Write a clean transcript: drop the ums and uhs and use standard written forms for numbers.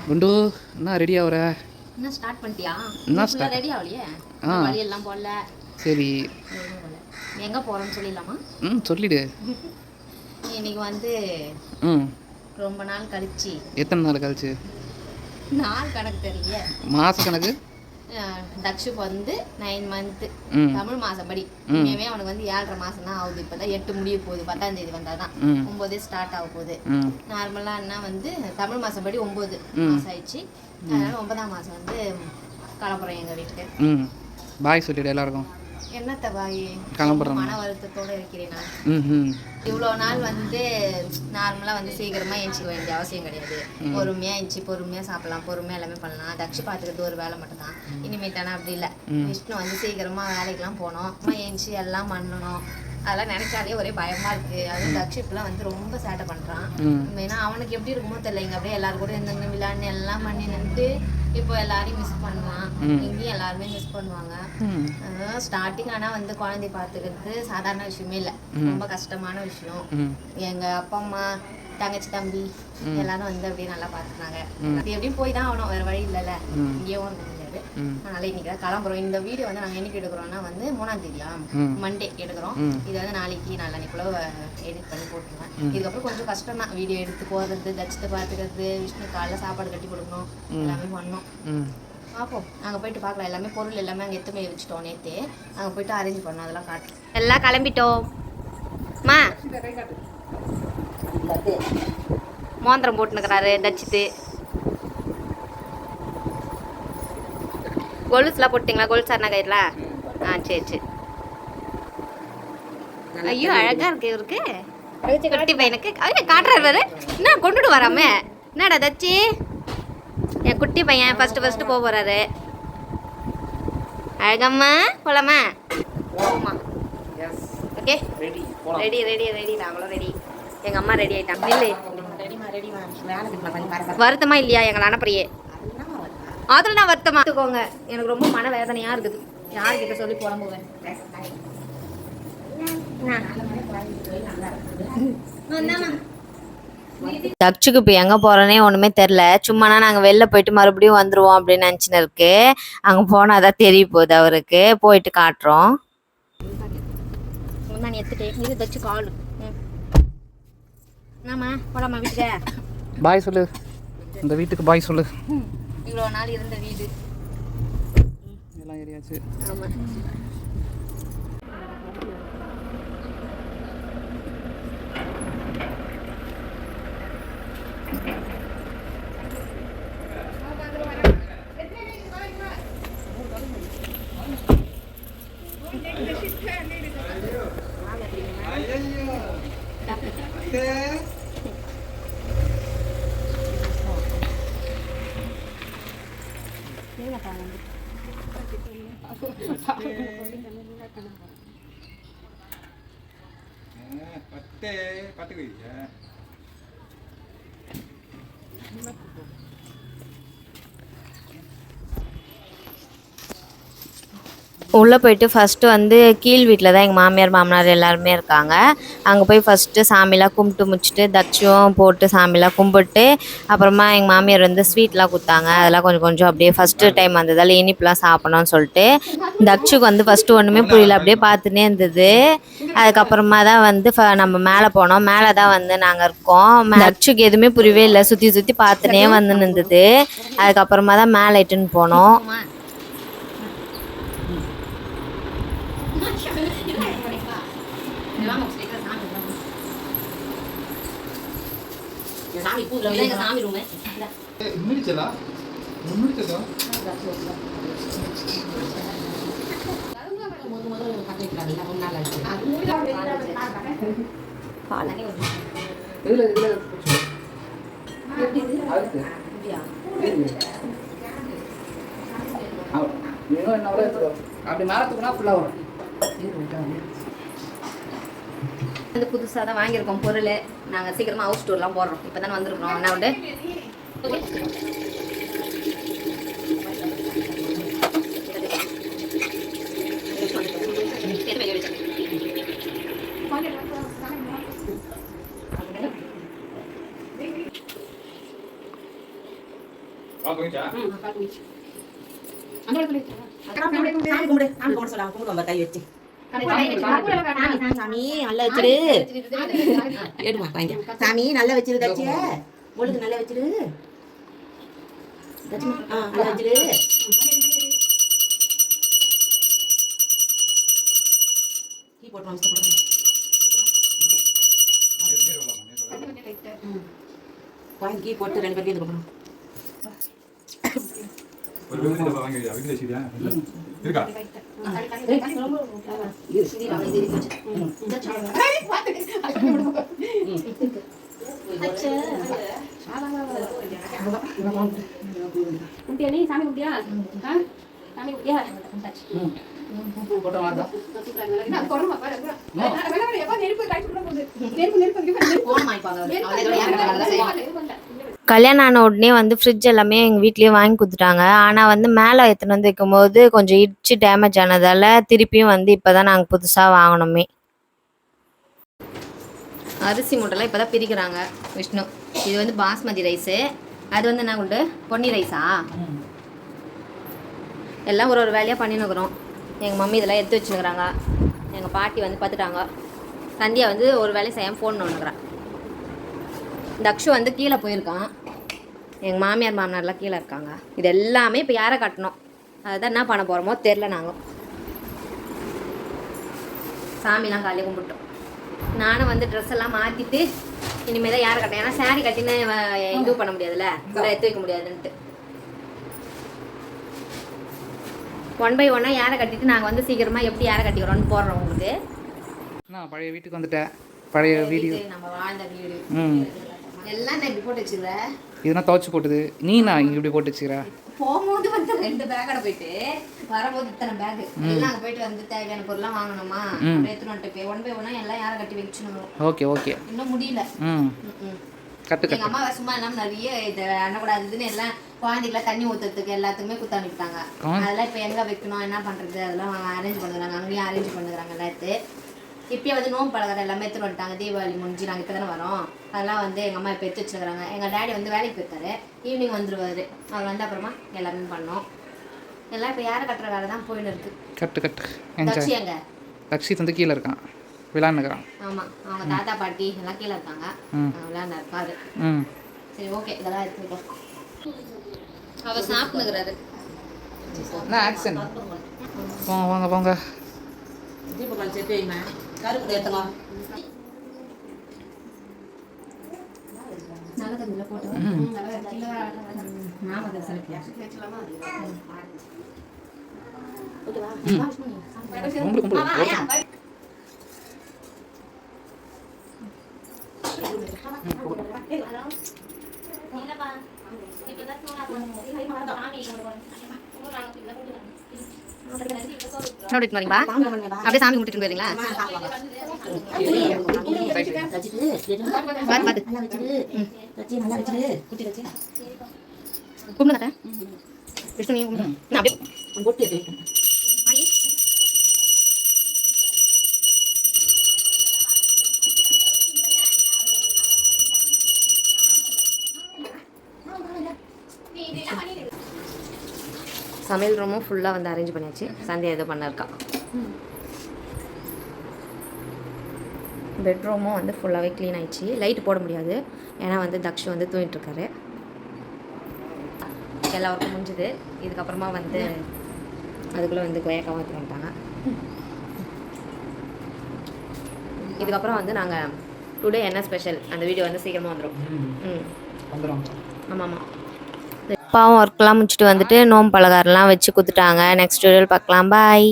குண்டு என்ன ரெடி ஆகுற? என்ன ஸ்டார்ட் பண்ணிட்டியா? என்ன ஸ்டார்ட் ரெடி ஆகலையே. வழி எல்லாம் போடல. சரி, எங்கே போகிறோன்னு சொல்லிடலாமா? சொல்லிடு. இன்னைக்கு வந்து ரொம்ப நாள் கழிச்சு. எத்தனை நாள் கழிச்சு? நாள் கணக்கு தெரியல, மாச கணக்கு. தக்ஷுக்கு வந்து 9 மந்த்து தமிழ் மாதப்படி. உண்மையாகவே அவனுக்கு வந்து 7.5 மாதம் தான் ஆகுது. இப்போ தான் 8 முடிய போகுது. 10ஆம் தேதி வந்தால் தான் 9 ஸ்டார்ட் ஆக போகுது. நார்மலாக என்ன வந்து தமிழ் மாதப்படி 9 மாதம் ஆயிடுச்சு. அதனால் 9ஆம் மாதம் வந்து கிளம்புறோம் எங்கள் வீட்டுக்கு. பாய் சொல்லிவிடு எல்லாருக்கும். என்னத்த பாய், கிளம்புறோம். மன வருத்தத்தோடு இருக்கிறேன் நான். இவ்வளோ நாள் வந்து நார்மலாக வந்து சீக்கிரமாக எழுச்சிக்க வேண்டிய அவசியம் கிடையாது. பொறுமையாக எழுச்சி பொறுமையாக சாப்பிடலாம், பொறுமையாக எல்லாமே பண்ணலாம். தக்ஷி பார்த்துக்கிறது ஒரு வேலை மட்டும்தான். இனிமேட்டானா அப்படி இல்லை. விஷ்ணு வந்து சீக்கிரமாக வேலைக்கெலாம் போனோம், எழுச்சி எல்லாம் பண்ணணும். அதெல்லாம் நினைச்சாலே ஒரே பயமா இருக்கு. அது தக்ஷிப்லாம் வந்து ரொம்ப சேட்டை பண்றான். ஏன்னா அவனுக்கு எப்படி இருக்குமோ தெரியல. இங்க அப்படியே எல்லாரும் கூட இந்த விளையாண்டு எல்லாம் பண்ணி நின்று இப்போ எல்லாரையும் மிஸ் பண்ணுவான். இங்கேயும் எல்லாருமே மிஸ் பண்ணுவாங்க. ஸ்டார்டிங் ஆனால் வந்து குழந்தை பார்த்துக்கிறது சாதாரண விஷயமே இல்லை, ரொம்ப கஷ்டமான விஷயம். எங்க அப்பா அம்மா தங்கச்சி தம்பி எல்லாரும் வந்து அப்படியே நல்லா பார்த்துனாங்க. அது எப்படியும் போய் தான் ஆகணும், வேற வழி இல்லைல்ல. இங்கேயும் முடியாது. அதனால இன்னைக்கு தான் கிளம்புறோம். இந்த வீடியோ வந்து நாங்கள் என்னைக்கு எடுக்கிறோம்னா வந்து 3ஆம் தேதியா மண்டே எடுக்கிறோம். இது வந்து நாளைக்கு நாளைக்குள்ள எடிட் பண்ணி போட்டுருவேன். இதுக்கப்புறம் கொஞ்சம் கஷ்டம் தான் வீடியோ எடுத்து போடுறது, தச்சுட்டு பார்த்துக்கிறது, விஷ்ணு காலைல சாப்பாடு கட்டி கொடுக்கணும், எல்லாமே பண்ணோம். பார்ப்போம், நாங்கள் போயிட்டு பார்க்கலாம். எல்லாமே பொருள் எல்லாமே அங்கே எத்துமே வச்சுட்டோம். நேற்று அங்கே போயிட்டு அரேஞ்ச் பண்ணோம், அதெல்லாம் காட்டு. எல்லாம் கிளம்பிட்டோம். மா மோந்திரம் போட்டுனுக்கிறாரு தச்சுட்டு. கொலுசுலாம் போட்டிங்களா? கொலுசு அண்ணா கயிறுலாம்? சரி சரி. ஐயோ அழகா இருக்கு இவருக்கு, குட்டி பையனுக்கு. ஐயோ காட்டுறாரு பாரு. என்ன கொண்டுட்டு வராம? என்னடா தச்சி, என் குட்டி பையன் ஃபர்ஸ்ட் போக போறாரு. அழகம்மா போலாமா? போமா. Okay, ready ready ready. நாங்களும் ரெடி. எங்க அம்மா ரெடி ஆயிட்டாங்க. இல்லை வருத்தமா இல்லையா எங்களை அனுப்புறியே? அதில் நான் வருத்தமா பார்த்துக்கோங்க. எனக்கு ரொம்ப மன வேதனையாக இருக்குது. யார்கிட்ட சொல்லி புலம்புவேன். தக்ஷுக்கு இப்போ எங்கே போகிறோன்னே ஒன்றுமே தெரில. சும்மானா நாங்கள் வெளில போயிட்டு மறுபடியும் வந்துடுவோம் அப்படின்னு நினச்சின்னு இருக்கு. அங்கே போனால் தான் தெரிய போகுது அவருக்கு. போயிட்டு காட்டுறோம். நான் எடுத்துட்டேன். இது தச்சு கால். ஆமாம் போலாமா வீட்டுக்கு? பாய் சொல்லு, இந்த வீட்டுக்கு பாய் சொல்லு. இவ்வளோ நாள் இருந்த வீடு எல்லாம் ஏரியாச்சு. ஆமாம். உள்ளே போயிட்டு ஃபஸ்ட்டு வந்து கீழ் வீட்டில் தான் எங்கள் மாமியார் மாமனார் எல்லாருமே இருக்காங்க. அங்கே போய் ஃபஸ்ட்டு சாமிலாம் கும்பிட்டு முடிச்சுட்டு தக்ஷும் போட்டு சாமிலாம் கும்பிட்டு அப்புறமா எங்கள் மாமியார் வந்து ஸ்வீட்லாம் கொடுத்தாங்க. அதெல்லாம் கொஞ்சம் கொஞ்சம் அப்படியே ஃபஸ்ட்டு டைம் வந்ததால் இனிப்புலாம் சாப்பிட்ணுன்னு சொல்லிட்டு தக்ஷுக்கு வந்து ஃபஸ்ட்டு ஒன்றுமே புரியல, அப்படியே பார்த்துன்னே இருந்தது. அதுக்கப்புறமா தான் வந்து நம்ம மேலே போனோம். மேலே தான் வந்து நாங்கள் இருக்கோம். தக்ஷுக்கு எதுவுமே புரியவே இல்லை, சுற்றி சுற்றி பார்த்துனே வந்து இருந்தது. அதுக்கப்புறமா தான் மேலே இட்டுன்னு போனோம். சாமி ரூம் அப்படி மரத்துக்குனா ஃபுல்லாக வரும். வந்து புதுசாக தான் வாங்கியிருக்கோம் பொருள். நாங்கள் சீக்கிரமாக ஹவுஸ் டூர்லாம் போடுறோம். இப்போ தானே வந்துருக்கோம். என்ன உண்டு கை வச்சு சாமி நல்லா வச்சிரு எடுமா வாங்க சாமி நல்லா வச்சிரு தச்சிய ஒழுங்கு நல்லா வச்சிரு தச்சுமா நல்லா வச்சிரு கீ போட்டு வாங்கி கீ போட்டு 2 பேருக்கு இது கொடுக்கணும் ஒரு வேளை இத வாங்கி அதுக்கு சரியா இருக்கா குட்டியா நீ சாமி குட்டியா சாமி குட்டியா போட்டோ வாங்க நான் கொறமா பாரு வேற எப்ப நெருப்பு காய்ச்சி கூட போகுது நெருப்பு போன் வாங்கிப்பாங்க அவளே யாரடா செய்வாங்க. கல்யாணம் ஆன உடனே வந்து ஃப்ரிட்ஜ் எல்லாமே எங்கள் வீட்லேயே வாங்கி கொடுத்துட்டாங்க. ஆனால் வந்து மேலே எடுத்துன்னு வந்து வைக்கும்போது கொஞ்சம் இடிச்சு டேமேஜ் ஆனதால் திருப்பியும் வந்து இப்போ தான் நாங்கள் புதுசாக வாங்கினோமே. அரிசி மூட்டைலாம் இப்போ தான் பிரிக்கிறாங்க விஷ்ணு. இது வந்து பாஸ்மதி ரைஸு, அது வந்து என்ன கொண்டு பொன்னி ரைஸா. எல்லாம் ஒரு வேலையாக பண்ணினுக்கிறோம். எங்கள் மம்மி இதெல்லாம் எடுத்து வச்சுனுக்குறாங்க. எங்கள் பாட்டி வந்து பார்த்துட்டாங்க. சந்தியா வந்து ஒரு வேலையை செய்யாமல் ஃபோன் ஒன்றுக்குறான். தக்ஷு வந்து கீழே போயிருக்கான். எங்கள் மாமியார் மாமனார்லாம் கீழே இருக்காங்க. இது எல்லாமே இப்போ யாரை கட்டணும், அதுதான் என்ன பண்ண போகிறோமோ தெரில. நாங்கள் சாமிலாம் காலையில் கும்பிட்டோம். நானும் வந்து ட்ரெஸ் எல்லாம் மாற்றிட்டு இனிமேல் தான் யாரை கட்டேன். ஏன்னா சாரி கட்டின்னு இது பண்ண முடியாதுல்ல, எடுத்து வைக்க முடியாதுன்ட்டு 1 by 1 யாரை கட்டிட்டு நாங்கள் வந்து சீக்கிரமாக எப்படி யாரை கட்டிக்கிறோன்னு போடுறோம் உங்களுக்கு. நான் பழைய வீட்டுக்கு வந்துட்டேன். பழைய வீடியோ நம்ம வாழ்ந்த வீடு ம் எல்லாம் நான் இப்படி போட்டு வச்சுக்கிறேன். இதெல்லாம் துவைச்சு போட்டுது. நீ நான் இங்கே இப்படி போட்டு வச்சுக்கிறேன். போகும்போது வந்து 2 பேக்கோட போயிட்டு வரும்போது இத்தனை பேக் எல்லாம் அங்கே போயிட்டு வந்து தேவையான பொருள்லாம் வாங்கணுமா, எடுத்துட்டு வந்துட்டு போய் 1 by 1 எல்லாம் யாரை கட்டி வச்சுக்கணும். ஓகே ஓகே இன்னும் முடியல. கட்டு எங்கள் அம்மா சும்மா இல்லாமல் நிறைய இது அண்ணக்கூடாதுன்னு எல்லாம் குழந்தைகளை தண்ணி ஊற்றுறதுக்கு எல்லாத்துக்குமே குத்த அனுப்பிட்டாங்க. அதெல்லாம் இப்போ எங்கே வைக்கணும் என்ன பண்ணுறது அதெல்லாம் அரேஞ்ச் பண்ணுறாங்க. அங்கேயும் அரேஞ்ச் பண்ணுறாங்க எல்லாத்து. இப்போயே வந்து நோம்பு பலகாரம் எல்லாமே எடுத்துட்டு வந்துட்டாங்க. தீபாவளி முடிஞ்சு நாங்கள் இப்போ தானே வரோம். அதெல்லாம் வந்து எங்கள் அம்மா இப்போ எடுத்து வச்சுருக்காங்க. எங்கள் டேடி வந்து வேலைக்கு போயிருக்காரு. ஈவினிங் வந்துடுவார். அவர் வந்து அப்புறமா எல்லாமே பண்ணோம். எல்லாம் இப்போ யாரை கட்டுற வேலை தான் போயின்னு இருக்கு. கட்டு கட்டு தக்ஷி எங்க லக்ஷித் வந்து கீழே இருக்கான், விளாண்டுக்கிறான். ஆமாம், அவங்க தாத்தா பாட்டி எல்லாம் கீழே இருக்காங்க, விளையாண்டு இருக்காரு. சரி ஓகே, இதெல்லாம் எடுத்துக்கிட்டோம். அவர் சாப்பிட்டுக்கிறாரு. என்ன ஆக்சன்? போங்க வாங்க போங்க. தீபம் செட்டு வைமா கருப்பு ஏற்றுங்க. நல்ல தண்ணியில் போட்டு அப்படியே சாமி கும்பிட்டு போயிருங்களா? கும்பிடுங்க விஷ்ணு, நீ அப்படியே சமையல் ரூமும் ஃபுல்லாக வந்து அரேஞ்ச் பண்ணியாச்சு. சந்தியா ஏதோ பண்ணிருக்கா. பெட்ரூமும் வந்து ஃபுல்லாகவே க்ளீன் ஆயிடுச்சு. லைட்டு போட முடியாது ஏன்னா வந்து தக்ஷு வந்து தூங்கிட்டுருக்காரு. எல்லா ஒர்க்கும் முடிஞ்சுது. இதுக்கப்புறமா வந்து அதுக்குள்ளே வந்து கொயக்காவும் எடுத்து வந்துட்டாங்க. இதுக்கப்புறம் வந்து நாங்கள் டுடே என்ன ஸ்பெஷல் அந்த வீடியோ வந்து சீக்கிரமாக வந்துடும். ஆமாம் ஆமாம். பாவம் ஒர்க்கெலாம் முடிச்சுட்டு வந்துட்டு நோம்பு பலகாரம்லாம் வச்சு கொடுத்துட்டாங்க. நெக்ஸ்ட் வீடியோவில் பார்க்கலாம். பாய்.